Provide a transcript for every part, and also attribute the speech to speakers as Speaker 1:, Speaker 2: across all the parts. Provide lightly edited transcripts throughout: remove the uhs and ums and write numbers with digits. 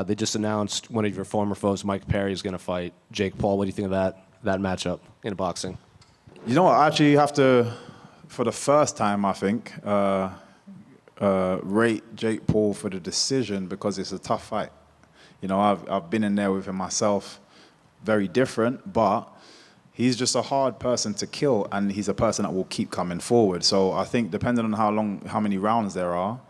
Speaker 1: They just announced one of your former foes, Mike Perry, is going to fight Jake Paul. What do you think of that matchup in boxing?
Speaker 2: You know what? I actually have to, for the first time, I think, rate Jake Paul for the decision because it's a tough fight. You know, I've been in there with him myself. Very different, but he's just a hard person to kill, and he's a person that will keep coming forward. So I think, depending on how many rounds there are,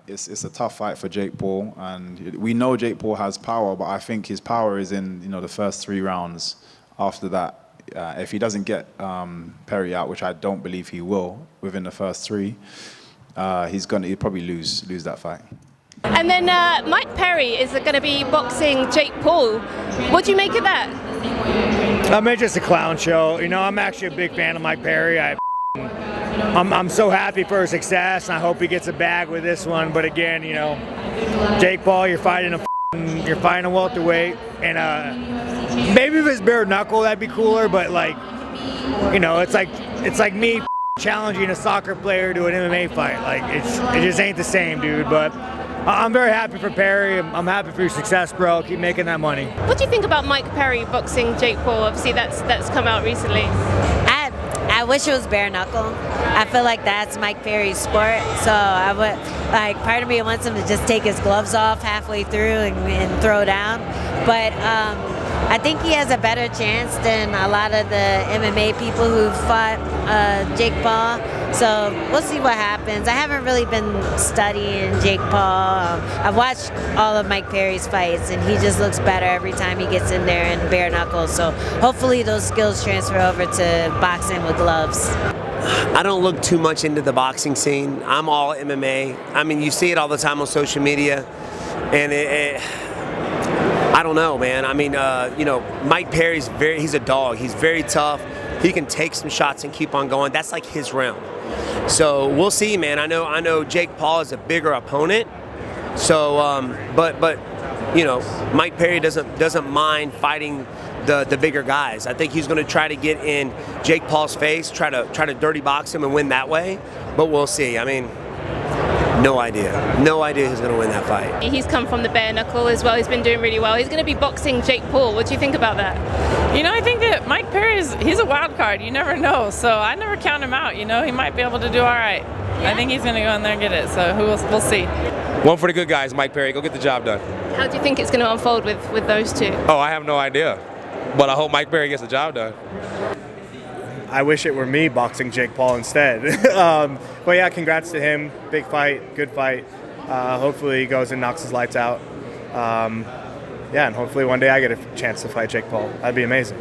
Speaker 2: it's a tough fight for Jake Paul, and we know Jake Paul has power, but I think his power is in the first 3 rounds. After that, if he doesn't get Perry out, which I don't believe he will within the first 3, he'll probably lose that fight.
Speaker 3: And then Mike Perry is going to be boxing Jake Paul. What do you make of that?
Speaker 4: It's just a clown show. You know, I'm actually a big fan of Mike Perry. I'm so happy for his success, and I hope he gets a bag with this one. But again, you know, Jake Paul, you're fighting a welterweight, and maybe if it's bare knuckle, that'd be cooler. But like, you know, it's like me challenging a soccer player to an MMA fight. Like it just ain't the same, dude. But I'm very happy for Perry. I'm happy for your success, bro. Keep making that money.
Speaker 3: What do you think about Mike Perry boxing Jake Paul? Obviously, that's come out recently.
Speaker 5: I wish it was bare knuckle. I feel like that's Mike Perry's sport. So I would part of me wants him to just take his gloves off halfway through and throw down. But I think he has a better chance than a lot of the MMA people who fought Jake Paul. So we'll see what happens. I haven't really been studying Jake Paul. I've watched all of Mike Perry's fights, and he just looks better every time he gets in there in bare knuckles. So hopefully those skills transfer over to boxing with gloves.
Speaker 6: I don't look too much into the boxing scene. I'm all MMA. I mean, you see it all the time on social media, and I don't know, man. I mean, you know, Mike Perry's he's a dog. He's very tough. He can take some shots and keep on going. That's like his realm. So we'll see, man. I know Jake Paul is a bigger opponent. So, but you know, Mike Perry doesn't mind fighting the bigger guys. I think he's going to try to get in Jake Paul's face, try to dirty box him and win that way. But we'll see. I mean, no idea who's going to win that fight.
Speaker 3: He's come from the bare knuckle as well. He's been doing really well. He's going to be boxing Jake Paul. What do you think about that?
Speaker 7: You know, I think that Mike Perry he's a wild card. You never know. So I never count him out. You know, he might be able to do all right. Yeah. I think he's going to go in there and get it. So we'll see.
Speaker 8: One for the good guys, Mike Perry. Go get the job done.
Speaker 3: How do you think it's going to unfold with those two?
Speaker 8: Oh, I have no idea. But I hope Mike Perry gets the job done.
Speaker 4: I wish it were me boxing Jake Paul instead. But yeah, congrats to him. Big fight, good fight. Hopefully he goes and knocks his lights out. Yeah, and hopefully one day I get a chance to fight Jake Paul. That'd be amazing.